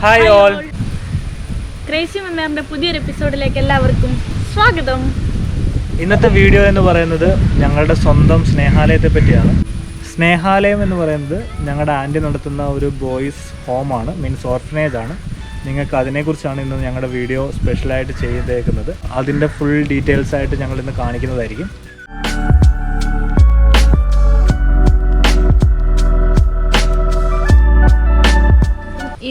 Hi all, crazy മമ്മേറിന്റെ പുതിയൊരു എപ്പിസോഡിലേക്ക് എല്ലാവർക്കും സ്വാഗതം. ഇന്നത്തെ വീഡിയോ എന്ന് പറയുന്നത് ഞങ്ങളുടെ സ്വന്തം സ്നേഹാലയത്തെ പറ്റിയാണ്. സ്നേഹാലയം എന്ന് പറയുന്നത് ഞങ്ങളുടെ ആൻറ്റി നടത്തുന്ന ഒരു ബോയ്സ് ഹോമാണ്, മീൻസ് ഓർഫനേജ് ആണ്. നിങ്ങൾക്ക് അതിനെക്കുറിച്ചാണ് ഇന്ന് ഞങ്ങളുടെ വീഡിയോ സ്പെഷ്യലായിട്ട് ചെയ്തേക്കുന്നത്. അതിൻ്റെ ഫുൾ ഡീറ്റെയിൽസ് ആയിട്ട് ഞങ്ങൾ ഇന്ന് കാണിക്കുന്നതായിരിക്കും.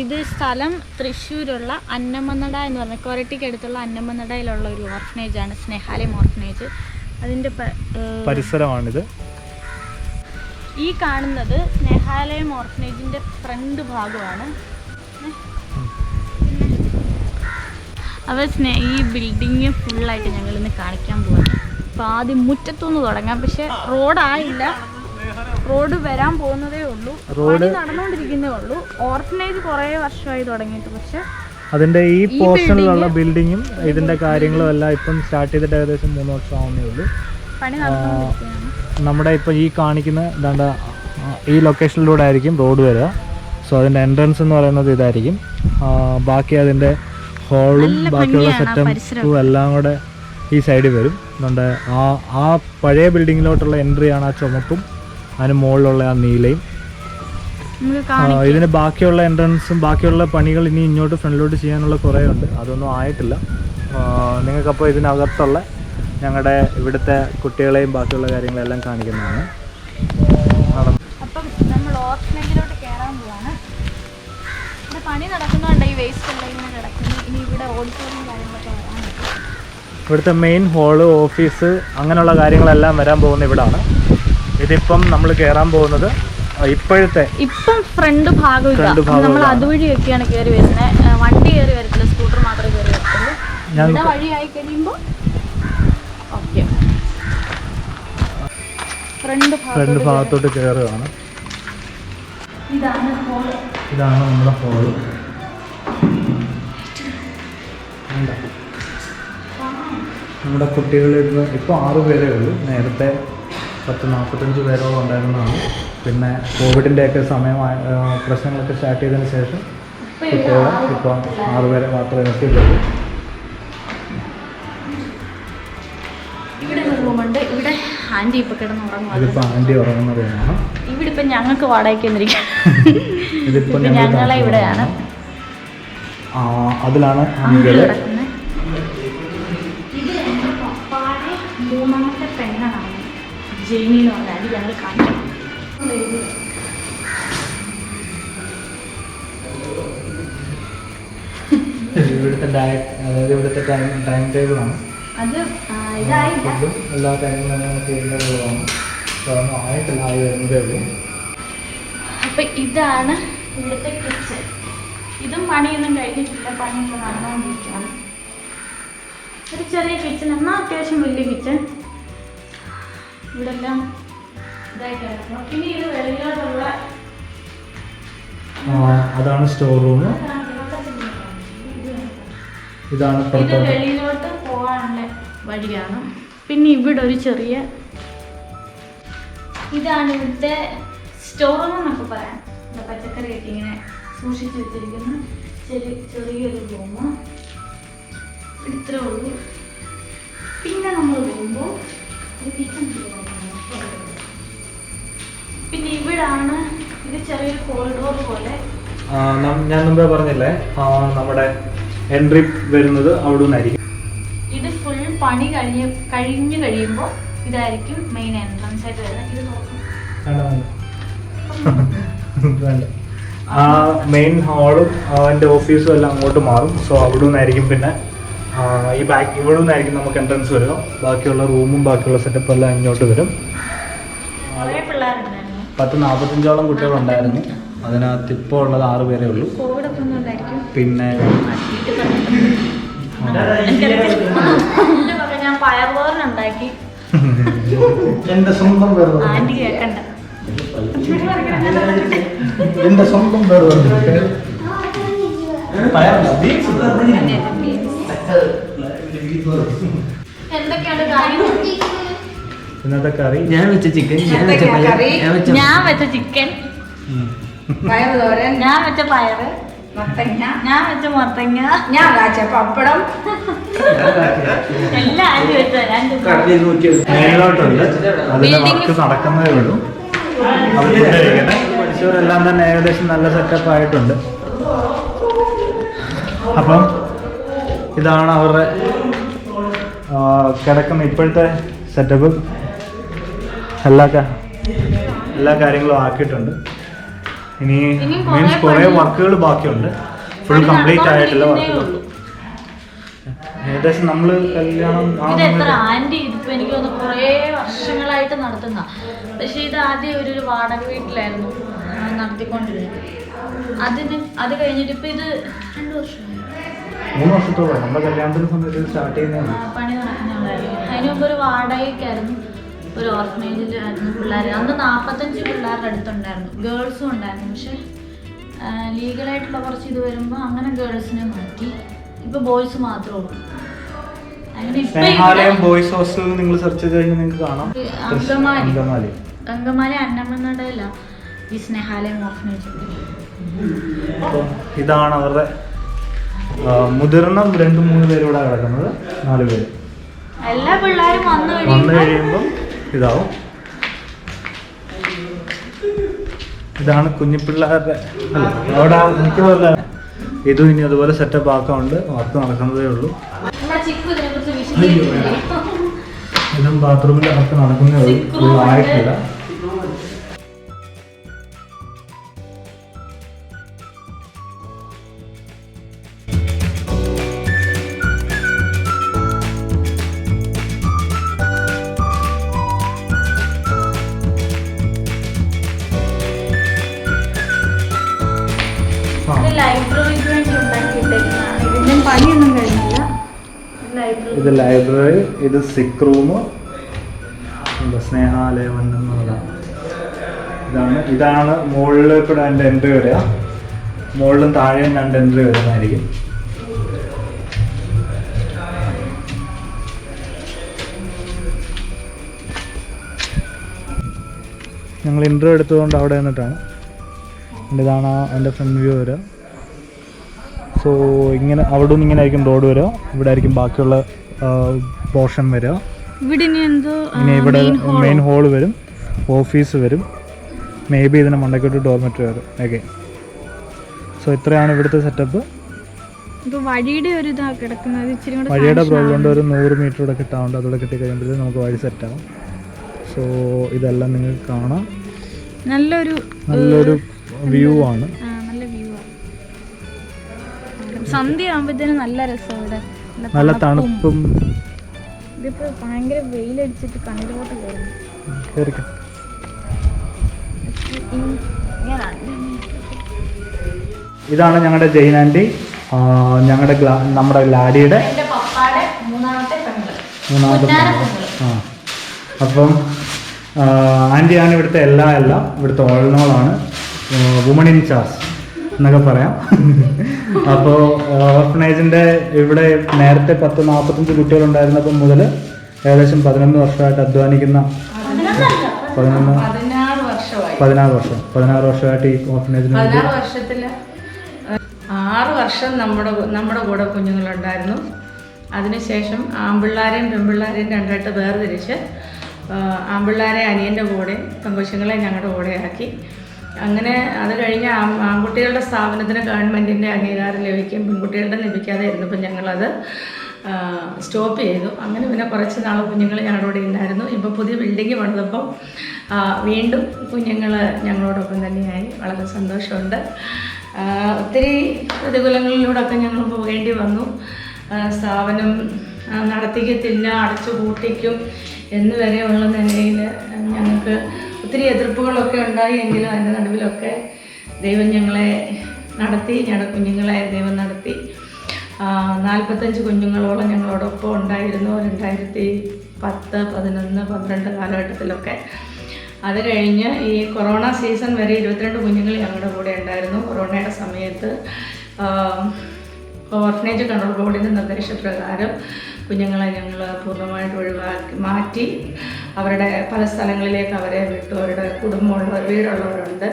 ഇത് സ്ഥലം തൃശ്ശൂരുള്ള അന്നമനട എന്ന് പറഞ്ഞ കൊരട്ടിക്കടുത്തുള്ള അന്നമനടയിലുള്ള ഒരു ഓർഫനേജാണ് സ്നേഹാലയം ഓർഫനേജ്. അതിൻ്റെ പരിസരമാണിത്. ഈ കാണുന്നത് സ്നേഹാലയം ഓർഫനേജിൻ്റെ ഫ്രണ്ട് ഭാഗമാണ്. അവർ ഈ ബിൽഡിങ് ഫുള്ളായിട്ട് ഞങ്ങളിന്ന് കാണിക്കാൻ പോകുന്നത്. അപ്പോൾ ആദ്യം മുറ്റത്തുനിന്ന് തുടങ്ങാം. പക്ഷെ റോഡായില്ല, റോഡ് വരാൻ പോകുന്നതേ ഉള്ളൂ, റോഡ് നടന്നുകൊണ്ടിരിക്കുന്നേ ഉള്ളൂ. ഓർഫനേജ് കുറേ വർഷമായി തുടങ്ങിയിട്ട്, പക്ഷെ അതിൻ്റെ ഈ പോർഷനിലുള്ള ബിൽഡിങ്ങും ഇതിൻ്റെ കാര്യങ്ങളും എല്ലാം ഇപ്പം സ്റ്റാർട്ട് ചെയ്തിട്ട് ഏകദേശം 3 വർഷം ആവുന്നേ ഉള്ളൂ. പണി നടന്നുകൊണ്ടിരിക്കുകയാണ്. നമ്മുടെ ഇപ്പോൾ ഈ കാണിക്കുന്ന എന്താണ്ട് ഈ ലൊക്കേഷനിലൂടെ ആയിരിക്കും റോഡ് വരിക. സോ അതിൻ്റെ എൻട്രൻസ് എന്ന് പറയുന്നത് ഇതായിരിക്കും. ബാക്കി അതിൻ്റെ ഹോളും ബാക്കിയുള്ള സെറ്റപ്പും എല്ലാം കൂടെ ഈ സൈഡിൽ വരും. അതുകൊണ്ട് ആ പഴയ ബിൽഡിങ്ങിലോട്ടുള്ള എൻട്രിയാണ് ആ ചുമപ്പും അതിന് മുകളിലുള്ള ആ നീലയും. ഇതിന് ബാക്കിയുള്ള എൻട്രൻസും ബാക്കിയുള്ള പണികൾ ഇനി ഇങ്ങോട്ട് ഫ്രണ്ടിലോട്ട് ചെയ്യാനുള്ള കുറേ ഉണ്ട്, അതൊന്നും ആയിട്ടില്ല. നിങ്ങൾക്കപ്പോൾ ഇതിനകത്തുള്ള ഞങ്ങളുടെ ഇവിടുത്തെ കുട്ടികളെയും ബാക്കിയുള്ള കാര്യങ്ങളെല്ലാം കാണിക്കുന്നതാണ്. അപ്പം നമ്മൾ ഓർഫനേജിലോട്ട് കയറാൻ പോവാണ്. ഇവിടെ പണി നടക്കുന്നുണ്ട്, ഈ വേസ്റ്റ് എല്ലാം ഇങ്ങനെ കിടക്കുന്നു. ഇനി ഇവിടെ ഓഡിറ്റോറിയം കാര്യങ്ങളൊക്കെ വരാൻ പറ്റും. ഇവിടുത്തെ മെയിൻ ഹോള്, ഓഫീസ്, അങ്ങനെയുള്ള കാര്യങ്ങളെല്ലാം വരാൻ പോകുന്നത് ഇവിടാണ്. ഇതിപ്പം നമ്മൾ കയറാൻ പോകുന്നത് ഇപ്പം ഫ്രണ്ട് ഭാഗം. നമ്മൾ അതുവഴിയൊക്കെയാണ് കയറി വരുന്നത്. വണ്ടി കയറി വരത്തില്ല, സ്കൂട്ടർ മാത്രമേ കയറി വരത്തുള്ളൂ. ഇവിടെ വഴിയായി കഴിയുമ്പോൾ ഓക്കെ ഫ്രണ്ട് ഭാഗത്തോട്ട് കയറുകയാണ്. ഇതാണ് ഹോള്. ഇതാണ് നമ്മുടെ ഹോള്. നമ്മുടെ കുട്ടികൾ ഇപ്പോൾ 6 പേരേ ഉള്ളൂ. നേരത്തെ 45 പേരോളം ഉണ്ടായിരുന്നതാണ്. പിന്നെ കോവിഡിൻ്റെയൊക്കെ സമയമായ പ്രശ്നങ്ങളൊക്കെ സ്റ്റാർട്ട് ചെയ്തതിന് ശേഷം കുട്ടികൾ ഇപ്പോൾ 6 പേരെ മാത്രമേ നിർത്തിയിട്ടുള്ളൂ. ഇവിടെ ഒരു റൂമുണ്ട്. ഇവിടെ ആൻറ്റി ഇപ്പം കിടന്ന് ഉറങ്ങും. ഇതിപ്പോൾ ആൻറ്റി ഉറങ്ങുന്ന റൂമാണ്. ഇവിടെ ഇപ്പം ഞങ്ങൾക്ക് വാടകയ്ക്ക് വന്നിരിക്കാം. ഇതിപ്പോൾ ഞങ്ങളെ ഇവിടെയാണ്. അതിലാണ് കിടക്കുന്നത്. ഇത് എൻ്റെ പപ്പാടെ 3ാമത്തെ പെണ്ണാണ് ജെയിനി എന്ന് പറഞ്ഞാൽ. അത് ഞങ്ങൾ കാണിക്കണം. ഇവിടുത്തെ ഡയറ്റ്, അതായത് ഇവിടുത്തെ ടൈം ടേബിളാണ്. അത് ഇതായില്ല, എല്ലാ കാര്യങ്ങളും ചെയ്യുന്നതാണ്. അതൊന്നും ആയിട്ടില്ല, ആയി വരുന്നതേ ഉള്ളൂ. അപ്പം ഇതാണ് ഇവിടുത്തെ കിച്ചൺ. ഇതും പണിയൊന്നും കഴിഞ്ഞിട്ടില്ല, പണിയൊക്കെ നടന്നുകൊണ്ടിരിക്കുകയാണ്. ഒരു ചെറിയ കിച്ചൺ, എന്നാൽ അത്യാവശ്യം വലിയ കിച്ചൺ. ഇവിടെ എല്ലാം ഇതായിട്ട് കിടക്കണം. പിന്നെ ഇത് വെളിയിലോട്ടുള്ള അതാണ് സ്റ്റോർ റൂം. ഇതാണ് ഇത് വെളിയിലോട്ട് പോകാനുള്ള വഴിയാണ്. പിന്നെ ഇവിടെ ഒരു ചെറിയ, ഇതാണ് ഇവിടുത്തെ സ്റ്റോർ റൂം എന്നൊക്കെ പറയാം. പച്ചക്കറിയൊക്കെ ഇങ്ങനെ സൂക്ഷിച്ച് വെച്ചിരിക്കുന്ന ചെറിയൊരു റൂം. ഇത്രേ ഉള്ളൂ. പിന്നെ നമ്മൾ വരുമ്പോൾ ഒരു കിച്ചൺ. പിന്നെ ഇവിടാണ്, ഇത് ചെറിയൊരു കോറിഡോർ പോലെ. ഞാൻ മുമ്പേ പറഞ്ഞില്ലേ, നമ്മുടെ എൻട്രി വരുന്നത് അവിടെ നിന്നായിരിക്കും. ഇത് ഫുൾ പണി കഴിഞ്ഞ് കഴിയുമ്പോൾ ഇതായിരിക്കും മെയിൻ എൻട്രൻസ് ആയിട്ട് വരുന്നത്. ഇത് നോക്കാം. ആ മെയിൻ ഹാളും അതിൻ്റെ ഓഫീസും എല്ലാം അങ്ങോട്ട് മാറും. സോ അവിടെ നിന്നായിരിക്കും പിന്നെ ഈ ബാക്ക് ഇവിടെ നിന്നായിരിക്കും നമുക്ക് എൻട്രൻസ് വരിക. ബാക്കിയുള്ള റൂമും ബാക്കിയുള്ള സെറ്റപ്പ് എല്ലാം ഇങ്ങോട്ട് വരും. 45ഓളം കുട്ടികളുണ്ടായിരുന്നു. അതിനകത്ത് ഇപ്പോൾ ഉള്ളത് 6 പേരേ ഉള്ളൂ. പിന്നെ ഞാൻ പയർവോറിനുണ്ടാക്കി. എൻ്റെ സ്വന്തം പേര് ആൻറ്റി കേൾക്കണ്ട. എൻ്റെ സ്വന്തം പേര് എന്തൊക്കെയാണ് കാര്യം? ഇന്നത്തെ കറി ഞാൻ വെച്ച ചിക്കൻ, ഞാൻ വെച്ച ചിക്കൻ, ഞാൻ വെച്ച പയറ്, മത്തങ്ങ, ഞാൻ വെച്ച മത്തങ്ങ, ഞാൻ കാച്ച പപ്പടം, എല്ലാം ആദ്യം വെച്ചാൽ മേലോട്ടുണ്ട്. അതിന്റെ വർക്ക് നടക്കുന്നതേ ഉള്ളൂ. പഠിച്ചവരെല്ലാം തന്നെ ഏകദേശം നല്ല സെറ്റപ്പ് ആയിട്ടുണ്ട്. അപ്പം ഇതാണ് അവരുടെ കിടക്കുന്ന ഇപ്പോഴത്തെ സെറ്റപ്പ്. എല്ലാ കാര്യങ്ങളും ആക്കിയിട്ടുണ്ട്. ഇനി മീൻസ് കുറേ വർക്കുകൾ ബാക്കിയുണ്ട്. ഫുൾ കംപ്ലീറ്റ് ആയിട്ടില്ല വർക്കുകൾ. ഏകദേശം നമ്മൾ കല്യാണം ആന്റി ഇതിപ്പോ എനിക്ക് തോന്നുന്നു കുറേ വർഷങ്ങളായിട്ട് നടത്തുന്ന. പക്ഷെ ഇത് ആദ്യം ഒരു വാടക വീട്ടിലായിരുന്നു നടത്തിക്കൊണ്ടിരുന്നത്. അത് കഴിഞ്ഞിട്ട് ഇപ്പൊ ഇത് 2 വർഷമായി, 3 വർഷത്തോളം നമ്മുടെ കല്യാണത്തിന് സമയത്ത് സ്റ്റാർട്ട് ചെയ്യുന്നതാണ്. പണി നടക്കുന്നതായിരുന്നു. അതിന് മുമ്പ് ഒരു വാടകയ്ക്കായിരുന്നു, ഒരു ഓർഫനേജിലായിരുന്നു പിള്ളേർ. അന്ന് 45 പിള്ളേരുടെ അടുത്തുണ്ടായിരുന്നു, ഗേൾസും ഉണ്ടായിരുന്നു. പക്ഷെ ലീഗലായിട്ടുള്ള കുറച്ച് ഇത് വരുമ്പോൾ അങ്ങനെ ഗേൾസിനെ മാറ്റി. ഇപ്പൊ ബോയ്സ് മാത്രമേ ഉള്ളൂ. സ്നേഹാലയം ബോയ്സ് ഹോസ്റ്റൽ നിങ്ങൾ സെർച്ച് ചെയ്ത് കഴിഞ്ഞാൽ നിങ്ങൾക്ക് കാണാം. അങ്കമാലി അന്നമനടയില ഈ സ്നേഹാലയം ഓർഫനേജ്. ഇതാണ് അവരുടെ മുതിർന്ന 2-3 പേര് ഇവിടെ കിടക്കുന്നത്. 4 പേര്. എല്ലാ പിള്ളേരും വന്നു കഴിയുമ്പോൾ ഇതാവും. ഇതാണ് കുഞ്ഞിപ്പിള്ളേരുടെ അവിടെ മിക്കവല്ല. ഇതും ഇനി അതുപോലെ സെറ്റപ്പ് ആക്കാറുണ്ട്. വർക്ക് നടക്കുന്നതേ ഉള്ളൂ. ഇതും ബാത്റൂമിന്റെ വർക്ക് നടക്കുന്നതേ ഉള്ളൂ, ഫുൾ ആയിട്ടില്ല. ലൈബ്രറിക്ക് വേണ്ടി ഉണ്ടാക്കിയിട്ടേക്കുന്നതാണ്. ഇതിന്റെ പണിയൊന്നും കഴിഞ്ഞില്ല. ഇത് ലൈബ്രറി, ഇത് സിക്ക് റൂം, സ്നേഹാലയം എന്നുള്ളതാണ്. ഇതാണ് മുകളിലേക്കൂടെ അതിൻ്റെ എൻട്രി വരിക. മുകളിലും താഴെയും 2 എൻട്രി വരുന്നതായിരിക്കും. ഞങ്ങൾ ഇൻട്രോ എടുത്തതുകൊണ്ട് അവിടെ നിന്നിട്ടാണ്. ഇതാണ് അതിൻ്റെ ഫ്രണ്ട് വ്യൂ വരിക. സോ ഇങ്ങനെ അവിടെ നിന്ന് ഇങ്ങനെ ആയിരിക്കും റോഡ് വരിക. ഇവിടെ ആയിരിക്കും ബാക്കിയുള്ള പോർഷൻ വരിക. ഇനി ഇവിടെ മെയിൻ ഹോൾ വരും, ഓഫീസ് വരും, മേ ബി ഇതിന് മണ്ടയ്ക്കൊരു ഡോർമെറ്ററി വരും. ഓക്കെ, സോ ഇത്രയാണ് ഇവിടുത്തെ സെറ്റപ്പ്. വഴിയുടെ പ്രോബ്ലം ഉണ്ട്. ഒരു 100 മീറ്റർ ഇവിടെ കിട്ടാറുണ്ട്. അതോടെ കിട്ടിക്കഴിയുമ്പോഴത്തേക്കും നമുക്ക് വഴി സെറ്റാവും. സോ ഇതെല്ലാം നിങ്ങൾക്ക് കാണാം. നല്ലൊരു വ്യൂ ആണ്. സന്ധ്യ ആകുമ്പോഴത്തേനും നല്ല രസം. ഇവിടെ നല്ല തണുപ്പും. ഇതിപ്പോ ഭയങ്കര വെയിലടിച്ചിട്ട് കണ്ണിലോട്ട് കയറുന്നു. ഇതാണ് ഞങ്ങളുടെ ജെയിൻ ആൻറ്റി, നമ്മുടെ ലാഡിയുടെ മൂന്നാമത്തെ അപ്പം ആൻറ്റിയാണ് ഇവിടുത്തെ എല്ലാം ഇവിടുത്തെ ഓൾനോളാണ്, വുമൺ ഇൻ ചാർജ് എന്നൊക്കെ പറയാം. അപ്പോൾ ഓർഫനേജിൻ്റെ ഇവിടെ നേരത്തെ 10-45 കുട്ടികളുണ്ടായിരുന്നപ്പം മുതൽ ഏകദേശം 11 വർഷമായിട്ട് അധ്വാനിക്കുന്ന 16 വർഷമായിട്ട് ഈ ഓർഫനേജിന് 16 വർഷത്തിൽ 6 വർഷം നമ്മുടെ കൂടെ കുഞ്ഞുങ്ങളുണ്ടായിരുന്നു. അതിനുശേഷം ആൺപിള്ളാരെയും പെൺപിള്ളാരെയും രണ്ടായിട്ട് വേർതിരിച്ച് ആൺപിള്ളാരെ അനിയൻ്റെ കൂടെ പെൺകൊച്ചുങ്ങളെ ഞങ്ങളുടെ കൂടെ ആക്കി. അങ്ങനെ അത് കഴിഞ്ഞ് ആൺകുട്ടികളുടെ സ്ഥാപനത്തിന് ഗവൺമെൻറ്റിൻ്റെ അംഗീകാരം ലഭിക്കും, പെൺകുട്ടികളുടെ ലഭിക്കാതെ ഇരുന്നപ്പോൾ ഞങ്ങളത് സ്റ്റോപ്പ് ചെയ്തു. അങ്ങനെ പിന്നെ കുറച്ച് നാൾ കുഞ്ഞുങ്ങൾ ഞങ്ങളുടെ കൂടെ ഉണ്ടായിരുന്നു. ഇപ്പോൾ പുതിയ ബിൽഡിങ് പണിതപ്പം വീണ്ടും കുഞ്ഞുങ്ങൾ ഞങ്ങളോടൊപ്പം തന്നെയായി. വളരെ സന്തോഷമുണ്ട്. ഒത്തിരി പ്രതികൂലങ്ങളിലൂടെയൊക്കെ ഞങ്ങൾ പോകേണ്ടി വന്നു. സ്ഥാപനം നടത്തിക്കത്തില്ല, അടച്ചു പൂട്ടിക്കും എന്ന് വരെയുള്ള നിലയിൽ ഞങ്ങൾക്ക് ഒത്തിരി എതിർപ്പുകളൊക്കെ ഉണ്ടായി. എങ്കിലും അതിൻ്റെ നടുവിലൊക്കെ ദൈവം ഞങ്ങളെ നടത്തി, ഞങ്ങളുടെ കുഞ്ഞുങ്ങളെ ദൈവം നടത്തി. 45 കുഞ്ഞുങ്ങളോളം ഞങ്ങളോടൊപ്പം ഉണ്ടായിരുന്നു 2010, 11, 12 കാലഘട്ടത്തിലൊക്കെ. അത് കഴിഞ്ഞ് ഈ കൊറോണ സീസൺ വരെ 22 കുഞ്ഞുങ്ങൾ ഞങ്ങളുടെ കൂടെ ഉണ്ടായിരുന്നു. കൊറോണയുടെ സമയത്ത് ഓർഫനേജ് കൺട്രോൾ ബോർഡിൻ്റെ നിർദ്ദേശപ്രകാരം കുഞ്ഞുങ്ങളെ ഞങ്ങൾ പൂർണ്ണമായിട്ട് മാറ്റി അവരുടെ പല സ്ഥലങ്ങളിലേക്ക് അവരെ വിട്ടു. അവരുടെ കുടുംബമുള്ളവർ, വീടുള്ളവരുണ്ട്,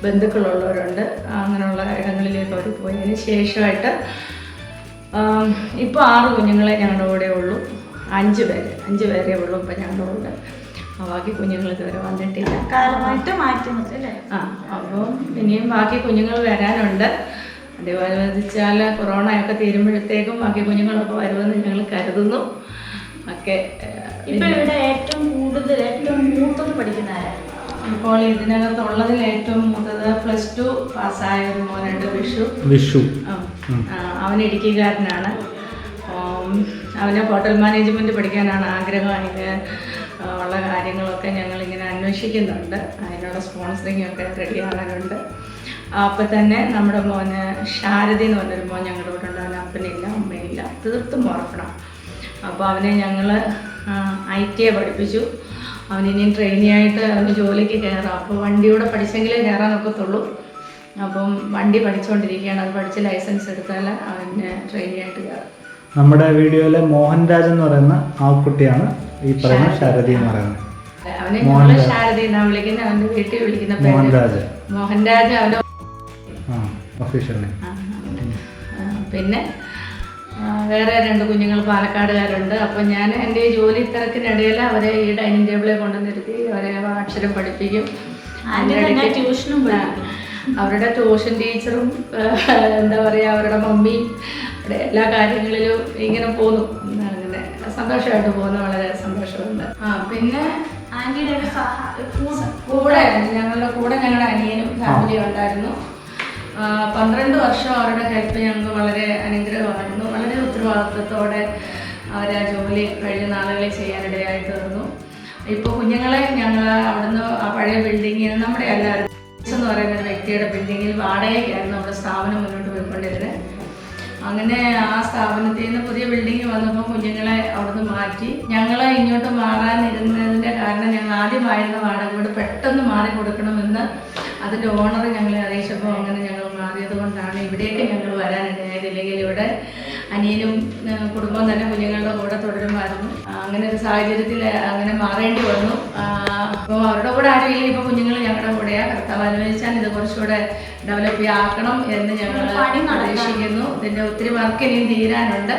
ബന്ധുക്കളുള്ളവരുണ്ട്. അങ്ങനെയുള്ള ഇടങ്ങളിലേക്ക് അവർ പോയതിന് ശേഷമായിട്ട് ഇപ്പോൾ 6 കുഞ്ഞുങ്ങളെ ഞങ്ങളുടെ കൂടെ ഉള്ളൂ. 5 പേരേ ഉള്ളൂ ഇപ്പം ഞങ്ങളുടെ കൂടെ. ബാക്കി കുഞ്ഞുങ്ങൾ ഇതുവരെ വന്നിട്ടില്ല. കാലമായിട്ട് മാറ്റി നിർത്തില്ലേ? അപ്പോൾ ഇനിയും ബാക്കി കുഞ്ഞുങ്ങൾ വരാനുണ്ട്. അതേപോലെ കൊറോണയൊക്കെ തീരുമ്പോഴത്തേക്കും ബാക്കി കുഞ്ഞുങ്ങളൊക്കെ വരുമെന്ന് ഞങ്ങൾ കരുതുന്നു. ഒക്കെ ഇപ്പം ഇവിടെ ഏറ്റവും മൂത്തത് പഠിക്കുന്ന ആരാണ്? ഇപ്പോൾ ഇതിനകത്തുള്ളതിൽ ഏറ്റവും മൂത്തത് +2 പാസ്സായ ഒരു മോനുണ്ട്, വിഷു. അവൻ ഇടുക്കിക്കാരനാണ്. അവന് ഹോട്ടൽ മാനേജ്മെൻറ്റ് പഠിക്കാനാണ് ആഗ്രഹം. അതിന് ഉള്ള കാര്യങ്ങളൊക്കെ ഞങ്ങളിങ്ങനെ അന്വേഷിക്കുന്നുണ്ട്. അതിനുള്ള സ്പോൺസറിങ് ഒക്കെ റെഡി ആകാനുണ്ട്. അപ്പം തന്നെ നമ്മുടെ മോന് ശാരദി എന്ന് പറഞ്ഞൊരു മോൻ ഞങ്ങളുടെ കൂടെ ഉണ്ട്. അവന് അപ്പനില്ല അമ്മയില്ല, തീർത്തും ഓർക്കണം. അപ്പോൾ അവനെ ഞങ്ങൾ ITA പഠിപ്പിച്ചു. അവനിനിയും ട്രെയിനിയായിട്ട് അവന് ജോലിക്ക് കയറാം. അപ്പോൾ വണ്ടിയൂടെ പഠിച്ചെങ്കിലേ കയറാൻ ഒക്കത്തുള്ളൂ. അപ്പം വണ്ടി പഠിച്ചുകൊണ്ടിരിക്കുകയാണ്. അത് പഠിച്ച് ലൈസൻസ് എടുത്താൽ അവന് ട്രെയിനിയായിട്ട് കയറാം. നമ്മുടെ വീഡിയോയിലെ മോഹൻരാജ് എന്ന് പറയുന്ന ആ കുട്ടിയാണ് ഈ പറയുന്ന ശാരദി എന്ന് പറയുന്നത്. അവനെ ഞങ്ങൾ ശാരദി എന്നാണ് വിളിക്കുന്നത്. അവൻ്റെ വീട്ടിൽ വിളിക്കുന്ന മോഹൻരാജ്. അവൻ്റെ ഒഫീഷ്യലി. പിന്നെ വേറെ 2 കുഞ്ഞുങ്ങൾ പാലക്കാടുകാരുണ്ട്. അപ്പം ഞാൻ എൻ്റെ ജോലി തിരക്കിനിടയിൽ അവരെ ഈ ഡൈനിങ് ടേബിളിൽ കൊണ്ടുവന്നിരുത്തി അവരെ അക്ഷരം പഠിപ്പിക്കും. ട്യൂഷനും അവരുടെ ട്യൂഷൻ ടീച്ചറും എന്താ പറയുക, അവരുടെ മമ്മിയും എല്ലാ കാര്യങ്ങളിലും ഇങ്ങനെ പോന്നു. അങ്ങനെ സന്തോഷമായിട്ട് പോകുന്നു. വളരെ സന്തോഷമുണ്ട്. പിന്നെ ആൻറ്റിയുടെ ഞങ്ങളുടെ കൂടെ ഞങ്ങളുടെ അനിയനും ഫാമിലിയും ഉണ്ടായിരുന്നു. 12 വർഷം അവരുടെ ഹെൽപ്പ് ഞങ്ങൾക്ക് വളരെ അനുഗ്രഹമായിരുന്നു. വളരെ ഉത്തരവാദിത്വത്തോടെ അവർ ആ ജോലി കഴിഞ്ഞ നാളുകളിൽ ചെയ്യാനിടയായി തീർന്നു. ഇപ്പോൾ കുഞ്ഞുങ്ങളെ ഞങ്ങൾ അവിടുന്ന് ആ പഴയ ബിൽഡിങ്ങിൽ നമ്മുടെ എല്ലാവരും എന്ന് പറയുന്ന ഒരു വ്യക്തിയുടെ ബിൽഡിങ്ങിൽ വാടകയ്ക്കായിരുന്നു നമ്മുടെ സ്ഥാപനം മുന്നോട്ട് പോയിക്കൊണ്ടിരുന്നത്. അങ്ങനെ ആ സ്ഥാപനത്തിൽ നിന്ന് പുതിയ ബിൽഡിങ് വന്നപ്പോൾ കുഞ്ഞുങ്ങളെ അവിടുന്ന് മാറ്റി. ഞങ്ങൾ ഇങ്ങോട്ട് മാറാനിരുന്നതിൻ്റെ കാരണം ഞങ്ങൾ ആദ്യമായിരുന്ന വാടക വീട് പെട്ടെന്ന് മാറി കൊടുക്കണമെന്ന് അതിൻ്റെ ഓണർ ഞങ്ങളെ അറിയിച്ചപ്പോൾ അങ്ങനെ ഞങ്ങൾ മാറിയത് കൊണ്ടാണ് ഇവിടേക്ക് ഞങ്ങൾ വരാനിടയായത്. ഇല്ലെങ്കിൽ ഇവിടെ അനിയനും കുടുംബം തന്നെ കുഞ്ഞുങ്ങളുടെ കൂടെ തുടരുമായിരുന്നു. അങ്ങനെ ഒരു സാഹചര്യത്തിൽ അങ്ങനെ മാറേണ്ടി വന്നു. അപ്പോൾ അവരുടെ കൂടെ ആരുമില്ല. ഇപ്പോൾ കുഞ്ഞുങ്ങൾ ഞങ്ങളുടെ കൂടെയാണ്. കർത്താവ് അനുവദിച്ചാൽ ഇത് കുറച്ചുകൂടെ ഡെവലപ്പ് ആക്കണം എന്ന് ഞങ്ങൾ പ്രതീക്ഷിക്കുന്നു. ഇതിൻ്റെ ഒത്തിരി വർക്ക് ഇനിയും തീരാനുണ്ട്.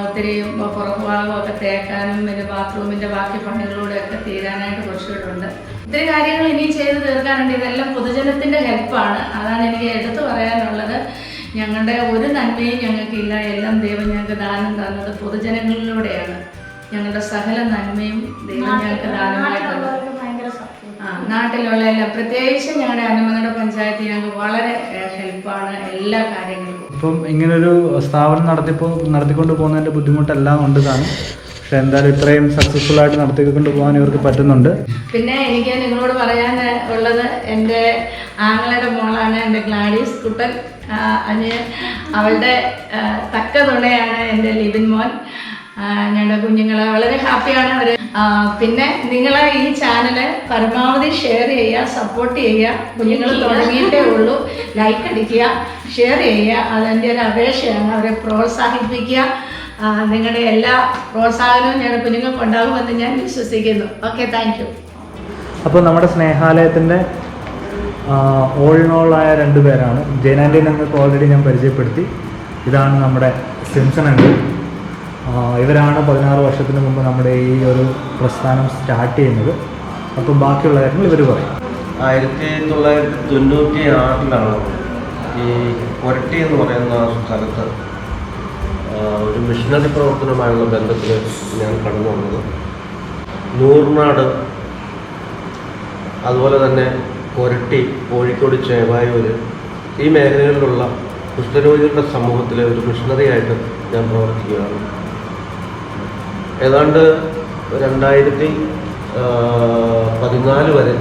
ഒത്തിരി പുറകു ഭാഗമൊക്കെ തേക്കാനും പിന്നെ ബാത്റൂമിൻ്റെ ബാക്കി പണികളൂടെയൊക്കെ തീരാനായിട്ട് കുറച്ചുകൂടെ ഉണ്ട്. ഒത്തിരി കാര്യങ്ങൾ ഇനിയും ചെയ്ത് തീർക്കാനുണ്ട്. ഇതെല്ലാം പൊതുജനത്തിൻ്റെ ഹെൽപ്പാണ്. അതാണ് എനിക്ക് എടുത്തു പറയാനുള്ളത്. ഞങ്ങളുടെ ഒരു നന്മയും ഞങ്ങൾക്കില്ല. എല്ലാം ദൈവം ഞങ്ങൾക്ക് ദാനം തന്നത് പൊതുജനങ്ങളിലൂടെയാണ്. ഞങ്ങളുടെ സകല നന്മയും ദൈവം ഞങ്ങൾക്ക് ദാനമായി തന്നത്. നാട്ടിലുള്ള എല്ലാം, പ്രത്യേകിച്ച് ഞങ്ങളുടെ അന്നമനട പഞ്ചായത്ത് ഞങ്ങൾക്ക് വളരെ ഹെൽപ്പാണ് എല്ലാ കാര്യങ്ങൾക്കും. ഇപ്പം ഇങ്ങനൊരു സ്ഥാപനം നടത്തിക്കൊണ്ട് പോകുന്നതിൻ്റെ ബുദ്ധിമുട്ടെല്ലാം ഉണ്ട് താനും. പക്ഷെ എന്തായാലും ഇത്രയും സക്സസ്ഫുൾ ആയിട്ട് നടത്തിക്കൊണ്ട് പോകാൻ ഇവർക്ക് പറ്റുന്നുണ്ട്. പിന്നെ എനിക്ക് നിങ്ങളോട് പറയാൻ ഉള്ളത് എൻ്റെ ആങ്ങളയുടെ മോളാണ് എൻ്റെ ഗ്ലാഡീസ് കുട്ടൻ. അവളുടെ തക്ക തുണയാണ് എൻ്റെ ലിബിൻ മോൻ. ഞങ്ങളുടെ കുഞ്ഞുങ്ങൾ വളരെ ഹാപ്പിയാണ് അവർ. പിന്നെ നിങ്ങളെ ഈ ചാനൽ പരമാവധി ഷെയർ ചെയ്യുക, സപ്പോർട്ട് ചെയ്യുക. കുഞ്ഞുങ്ങൾ തുടങ്ങിയിട്ടേ ഉള്ളൂ. ലൈക്ക് അടിക്കുക, ഷെയർ ചെയ്യുക. അതെൻ്റെ ഒരു അപേക്ഷയാണ്. അവരെ പ്രോത്സാഹിപ്പിക്കുക. നിങ്ങളുടെ എല്ലാ പ്രോത്സാഹനവും ഞങ്ങളുടെ കുഞ്ഞുങ്ങൾക്ക് ഉണ്ടാകുമെന്ന് ഞാൻ വിശ്വസിക്കുന്നു. Okay, thank you. അപ്പോൾ നമ്മുടെ സ്നേഹാലയത്തിൻ്റെ ഓൾ ഇൻ ഓൾ ആയ 2 പേരാണ്. ജയനാൻറ്റി നിങ്ങൾക്ക് ഓൾറെഡി ഞാൻ പരിചയപ്പെടുത്തി. ഇതാണ് നമ്മുടെ സിംസൺ അങ്കിൾ. ഇവരാണ് 16 വർഷത്തിന് മുമ്പ് നമ്മുടെ ഈ ഒരു പ്രസ്ഥാനം സ്റ്റാർട്ട് ചെയ്യുന്നത്. അപ്പം ബാക്കിയുള്ള കാര്യങ്ങൾ ഇവർ പറയും. 1996 ഈ കൊരട്ടി എന്ന് പറയുന്ന സ്ഥലത്ത് ഒരു മിഷണറി പ്രവർത്തനമായുള്ള ബന്ധത്തിൽ ഞാൻ കടന്നു വന്നത്. നൂർനാട്, അതുപോലെ തന്നെ കൊരട്ടി, കോഴിക്കോട്, ചേവായൂർ ഈ മേഖലകളിലുള്ള കുഷ്ഠരോഗികളുടെ സമൂഹത്തിലെ ഒരു മിഷണറിയായിട്ട് ഞാൻ പ്രവർത്തിക്കുകയാണ്. ഏതാണ്ട് 2014 വരെ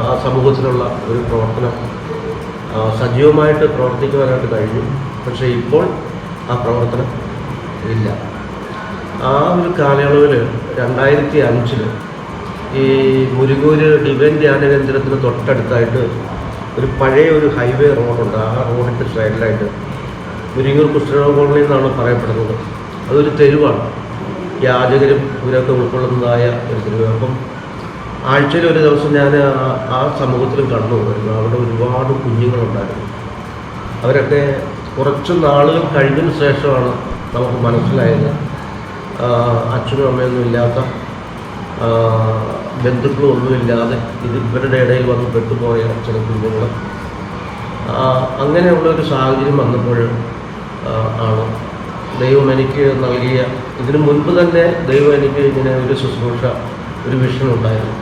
ആ സമൂഹത്തിലുള്ള ഒരു പ്രവർത്തനം സജീവമായിട്ട് പ്രവർത്തിക്കുവാനായിട്ട് കഴിഞ്ഞു. പക്ഷേ ഇപ്പോൾ ആ പ്രവർത്തനം ഇല്ല. ആ ഒരു കാലയളവിൽ 2005 ഈ മുരുകൂര് ഡിവൈൻ ധ്യാന കേന്ദ്രത്തിന് തൊട്ടടുത്തായിട്ട് ഒരു പഴയ ഒരു ഹൈവേ റോഡുണ്ട്. ആ റോഡിൻ്റെ സൈഡിലായിട്ട് മുരിങ്ങൂർ കുഷ്ഠരോഗ കോളനി എന്നാണ് പറയപ്പെടുന്നത്. അതൊരു തെരുവാണ്. യാചകരും ഇവരൊക്കെ ഉൾക്കൊള്ളുന്നതായ ഒരു തെരുവ്. അപ്പം ആഴ്ചയിൽ ഒരു ദിവസം ഞാൻ ആ സമൂഹത്തിൽ കടന്നു പോയിരുന്നു. അവിടെ ഒരുപാട് കുഞ്ഞുങ്ങളുണ്ടായിരുന്നു. അവരൊക്കെ കുറച്ച് നാളുകൾ കഴിഞ്ഞതിന് ശേഷമാണ് നമുക്ക് മനസ്സിലായത് അച്ഛനും അമ്മയൊന്നും ഇല്ലാത്ത, ബന്ധുക്കളും ഒന്നുമില്ലാതെ ഇവരുടെ ഇടയിൽ വന്ന് പെട്ടുപോയ ചില കുഞ്ഞുങ്ങൾ. അങ്ങനെയുള്ളൊരു സാഹചര്യം വന്നപ്പോൾ ആണ് ദൈവം എനിക്ക് നൽകിയ, ഇതിനു മുൻപ് തന്നെ ദൈവം എനിക്ക് ഇങ്ങനെ ഒരു ശുശ്രൂഷ, ഒരു വിഷൻ ഉണ്ടായിരുന്നു.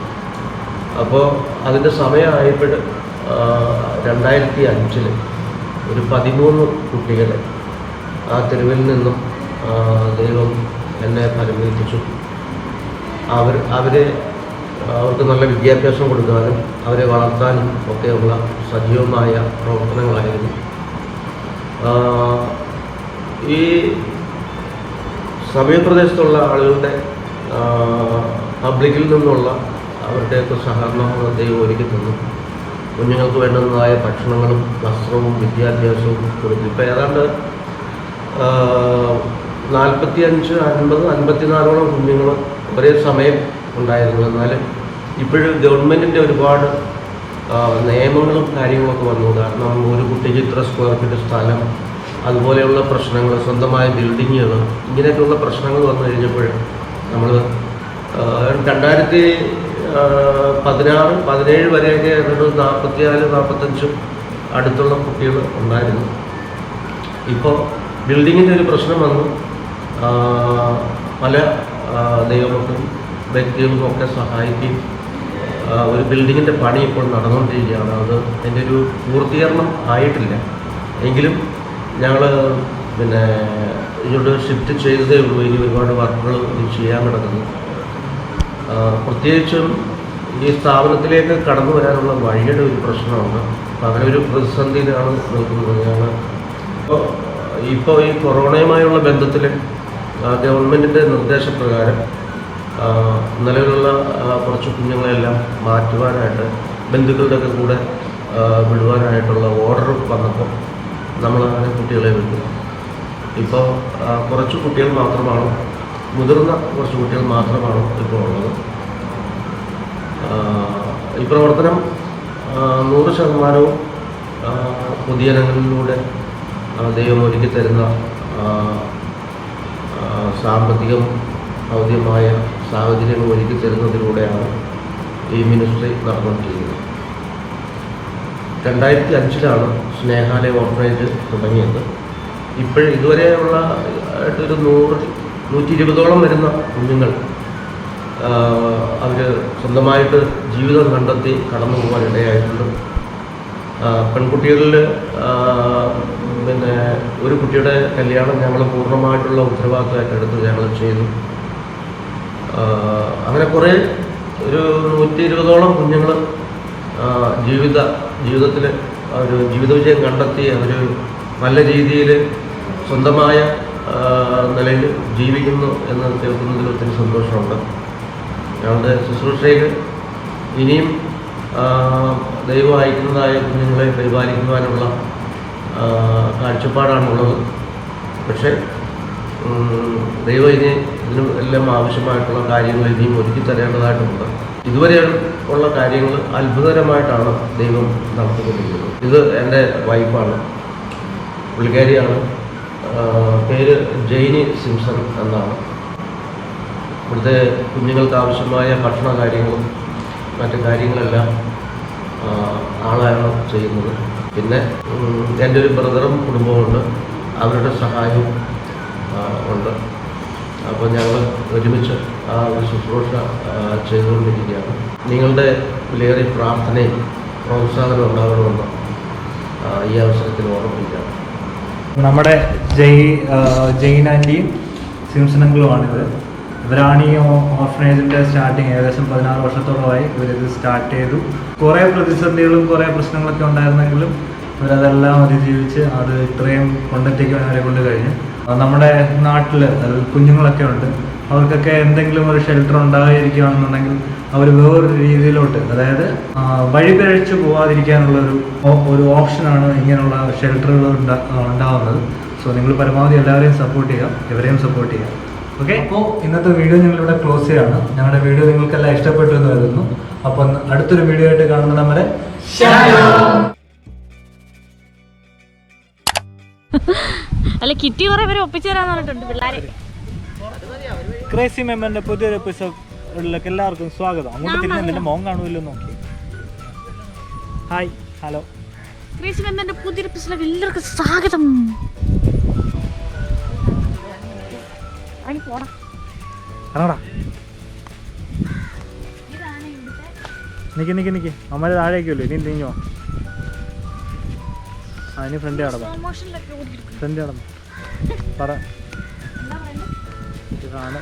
അപ്പോൾ അതിൻ്റെ സമയമായപ്പോൾ 2005 ഒരു 13 കുട്ടികളെ ആ തെരുവിൽ നിന്നും ദൈവം എന്നെ പരിമേൽപ്പിച്ചു. അവർക്ക് നല്ല വിദ്യാഭ്യാസം കൊടുക്കാനും അവരെ വളർത്താനും ഒക്കെയുള്ള സജീവമായ പ്രവർത്തനങ്ങളായിരുന്നു. ഈ സമീപപ്രദേശത്തുള്ള ആളുകളുടെ പബ്ലിക്കിൽ നിന്നുള്ള അവരുടെയൊക്കെ സഹകരണങ്ങൾ ദൈവം ഒരുക്കി തന്നു. കുഞ്ഞുങ്ങൾക്ക് വേണ്ടുന്നതായ ഭക്ഷണങ്ങളും വസ്ത്രവും വിദ്യാഭ്യാസവും കൊടുത്തു. ഇപ്പോൾ ഏതാണ്ട് 45, 50, 54 കുഞ്ഞുങ്ങൾ ഒരേ സമയം ഉണ്ടായിരുന്നു. എന്നാൽ ഇപ്പോഴും ഗവൺമെൻറ്റിൻ്റെ ഒരുപാട് നിയമങ്ങളും കാര്യങ്ങളൊക്കെ വന്നു. കാരണം ഒരു കുട്ടിക്ക് ഇത്ര സ്ക്വയർ ഫീറ്റ് സ്ഥലം, അതുപോലെയുള്ള പ്രശ്നങ്ങൾ, സ്വന്തമായ ബിൽഡിങ്ങുകൾ, ഇങ്ങനെയൊക്കെയുള്ള പ്രശ്നങ്ങൾ വന്നു കഴിഞ്ഞപ്പോൾ നമ്മൾ 2016, 17 വരെയൊക്കെ 44, 45 അടുത്തുള്ള കുട്ടികൾ ഉണ്ടായിരുന്നു. ഇപ്പോൾ ബിൽഡിങ്ങിൻ്റെ ഒരു പ്രശ്നം വന്നു. പല ദൈവമക്കളും വ്യക്തികളും ഒക്കെ സഹായിക്കുകയും ഒരു ബിൽഡിങ്ങിൻ്റെ പണി ഇപ്പോൾ നടന്നുകൊണ്ടിരിക്കുകയാണ്. അതിൻ്റെ ഒരു പൂർത്തീകരണം ആയിട്ടില്ല. എങ്കിലും ഞങ്ങൾ ഇങ്ങോട്ട് ഷിഫ്റ്റ് ചെയ്തതേ ഉള്ളൂ. ഇനി ഒരുപാട് വർക്കുകൾ ചെയ്യാൻ കിടക്കുന്നു. പ്രത്യേകിച്ചും ഈ സ്ഥാപനത്തിലേക്ക് കടന്നു വരാനുള്ള വഴിയുടെ ഒരു പ്രശ്നമുണ്ട്. അപ്പോൾ അങ്ങനെ ഒരു പ്രതിസന്ധിയിലാണ് നിൽക്കുന്നത്. ഞങ്ങൾ ഇപ്പോൾ ഈ കൊറോണയുമായുള്ള ബന്ധത്തിൽ ഗവൺമെൻറ്റിൻ്റെ നിർദ്ദേശപ്രകാരം നിലവിലുള്ള കുറച്ച് കുഞ്ഞുങ്ങളെല്ലാം മാറ്റുവാനായിട്ട്, ബന്ധുക്കളുടെയൊക്കെ കൂടെ വിടുവാനായിട്ടുള്ള ഓർഡർ വന്നപ്പോൾ നമ്മൾ അങ്ങനെ കുട്ടികളെ വിട്ടു. ഇപ്പോൾ കുറച്ച് കുട്ടികൾ മാത്രമാണ്, മുതിർന്ന കുറച്ച് കുട്ടികൾ മാത്രമാണ് ഇപ്പോൾ ഉള്ളത്. ഈ പ്രവർത്തനം 100% പൊതുജനങ്ങളിലൂടെ ദൈവം ഒരുക്കി തരുന്ന സാമ്പത്തികം, ഭൗതികമായ സാഹചര്യങ്ങൾ ഒരുക്കി തരുന്നതിലൂടെയാണ് ഈ മിനിസ്ട്രി നടന്നുകൊണ്ടിരിക്കുന്നത്. 2005 സ്നേഹാലയ ഓർഫനേജ് തുടങ്ങിയത്. ഇതുവരെയുള്ള ഒരു 100-120 വരുന്ന കുഞ്ഞുങ്ങൾ അവർ സ്വന്തമായിട്ട് ജീവിതം കണ്ടെത്തി കടന്നു പോകാൻ ഇടയായിട്ടുണ്ട്. പെൺകുട്ടികളിൽ ഒരു കുട്ടിയുടെ കല്യാണം ഞങ്ങൾ പൂർണ്ണമായിട്ടുള്ള ഉത്തരവാദിത്തമായിട്ട് എടുത്ത് ഞങ്ങൾ ചെയ്തു. അങ്ങനെ കുറേ ഒരു 120 കുഞ്ഞുങ്ങൾ ജീവിതത്തിൽ അവർ ജീവിത വിജയം കണ്ടെത്തി അവർ നല്ല രീതിയിൽ സ്വന്തമായ നിലയിൽ ജീവിക്കുന്നു എന്ന് കേൾക്കുന്നതിൽ ഒത്തിരി സന്തോഷമുണ്ട്. ഞങ്ങളുടെ ശുശ്രൂഷയിൽ ഇനിയും ദൈവം അയക്കുന്നതായ കുഞ്ഞുങ്ങളെ പരിപാലിക്കുവാനുള്ള കാഴ്ചപ്പാടാണുള്ളത്. പക്ഷേ ദൈവം ഇതിനും എല്ലാം ആവശ്യമായിട്ടുള്ള കാര്യങ്ങൾ ഇനിയും ഒരുക്കി തരേണ്ടതായിട്ടുണ്ട്. ഇതുവരെ ഉള്ള കാര്യങ്ങൾ അത്ഭുതകരമായിട്ടാണ് ദൈവം നടത്തിക്കൊണ്ടിരിക്കുന്നത്. ഇത് എൻ്റെ വൈഫാണ്, പുള്ളിക്കാരിയാണ്. പേര് ജെയിനി സിംസൺ എന്നാണ്. ഇവിടുത്തെ കുഞ്ഞുങ്ങൾക്ക് ആവശ്യമായ ഭക്ഷണ കാര്യങ്ങളും മറ്റു കാര്യങ്ങളെല്ലാം ആളാണ് ചെയ്യുന്നത്. പിന്നെ എൻ്റെ ഒരു ബ്രദറും കുടുംബമുണ്ട്, അവരുടെ സഹായവും ഉണ്ട്. അപ്പോൾ ഞങ്ങൾ ഒരുമിച്ച് ആ ഒരു ശുശ്രൂഷ ചെയ്തുകൊണ്ടിരിക്കുകയാണ്. നിങ്ങളുടെ വിലയേറിയ പ്രാർത്ഥനയും പ്രോത്സാഹനം ഉണ്ടാകണമെന്ന് ഈ അവസരത്തിൽ ഓർമ്മിപ്പിക്കാം. നമ്മുടെ ജെയിൻ ആൻറ്റിയും സിംസണങ്ങളുമാണിത്. ഇവരാണ് ഈ ഓർഫനേജിൻ്റെ സ്റ്റാർട്ടിങ്. ഏകദേശം 16 വർഷത്തോളമായി ഇവരിത് സ്റ്റാർട്ട് ചെയ്തു. കുറേ പ്രതിസന്ധികളും കുറേ പ്രശ്നങ്ങളൊക്കെ ഉണ്ടായിരുന്നെങ്കിലും ഇവരതെല്ലാം അതിജീവിച്ച് അത് ഇത്രയും കൊണ്ടെത്തിക്കാൻ അവരെ കൊണ്ട് കഴിഞ്ഞു. നമ്മുടെ നാട്ടിൽ കുഞ്ഞുങ്ങളൊക്കെ ഉണ്ട്, അവർക്കൊക്കെ എന്തെങ്കിലും ഒരു ഷെൽട്ടർ ഉണ്ടായിരിക്കുകയാണെന്നുണ്ടെങ്കിൽ അവർ വേറൊരു രീതിയിലോട്ട്, അതായത് വഴിപിഴച്ചു പോകാതിരിക്കാനുള്ളൊരു ഓപ്ഷനാണ് ഇങ്ങനെയുള്ള ഷെൽട്ടറുകൾ ഉണ്ടാവുന്നത്. സോ നിങ്ങൾ പരമാവധി എല്ലാവരെയും സപ്പോർട്ട് ചെയ്യുക, ഇവരെയും സപ്പോർട്ട് ചെയ്യുക. ഓക്കെ, അപ്പോൾ ഇന്നത്തെ വീഡിയോ ഞങ്ങളിവിടെ ക്ലോസ് ചെയ്യാണ്. ഞങ്ങളുടെ വീഡിയോ നിങ്ങൾക്കെല്ലാം ഇഷ്ടപ്പെട്ടു എന്ന് കരുതുന്നു. അപ്പോൾ അടുത്തൊരു വീഡിയോ ആയിട്ട് കാണുന്നത് നമ്മുടെ അല്ല കിറ്റി കുറെ പേര് ഒപ്പിച്ചു തരാന്ന് പറഞ്ഞിട്ടുണ്ട് പിള്ളേരെ. ക്രേസി മെമ്പറിന്റെ പുതിയൊരു എപ്പിസോഡിലേക്ക് എല്ലാവർക്കും സ്വാഗതം. അങ്ങോട്ട് തിരിഞ്ഞ് എന്റെ മോൻ കാണുമല്ലോ നോക്കി. Hi, hello. ക്രേസി മെമ്പറിന്റെ പുതിയൊരു എപ്പിസോഡിലേക്ക് എല്ലാവർക്കും സ്വാഗതം. നിക്ക് അമ്മ താഴേക്കല്ലോ. ഇനി തിരിഞ്ഞോ? അതിന് ഫ്രണ്ട് കടന്നു പറ. ഇതാണ്